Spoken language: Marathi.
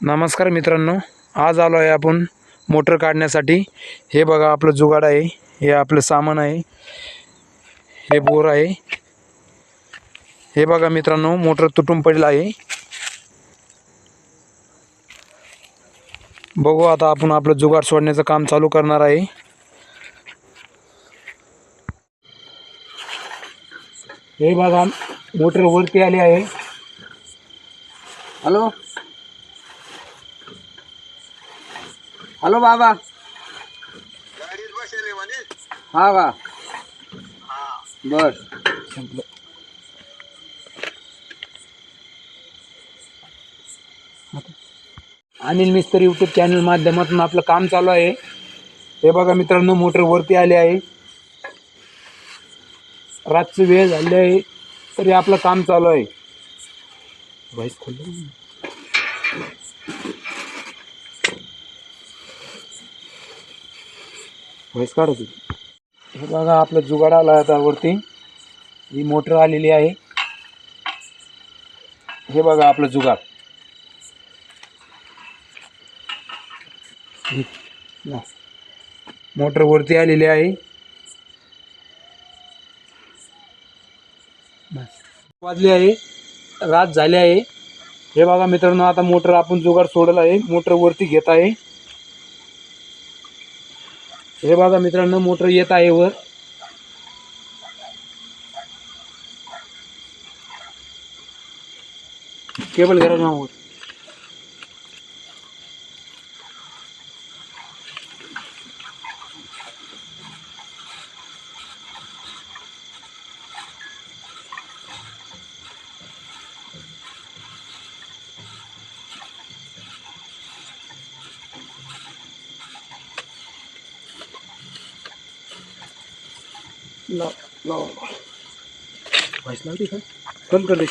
नमस्कार मित्रांनो, आज आलो आहे आपण मोटर काढण्यासाठी। हे बघा आपलं जुगाड आहे, हे आपलं सामान आहे, हे बोर आहे। हे बघा मित्रांनो, मोटर तुटून पडली आहे। बघू आता आपण आपलं जुगाड सोडण्याचं काम चालू करणार आहे। हे बघा मोटर वरती आली आहे। हॅलो हॅलो बाबा, गाडीत बसले म्हणे। हा बा बर संपलं। अनिल मिस्त्री यूट्यूब चॅनल माध्यमातून आपलं काम चालू आहे। हे बघा मित्रांनो, मोटर वरती आली आहे। रातची वेळ झाली आहे तरी आपलं काम चालू आहे। व्हॉइस खोल, व्हॉइस काढतो। हे बघा आपलं जुगाड आला आता वरती, ही मोटर आलेली आहे। हे बघा आपलं जुगाड, मोटर वरती आलेली आहे। वाजली आहे, रात झाली आहे। हे बघा मित्रांनो, आता मोटर आपण जुगाड सोडला आहे, मोटर वरती घेत आहे। हे बघा मित्रांनो, मोटर येत आहे वर। केबल घरा वर लाव व्हॉइस लावते का? बंद कर दे।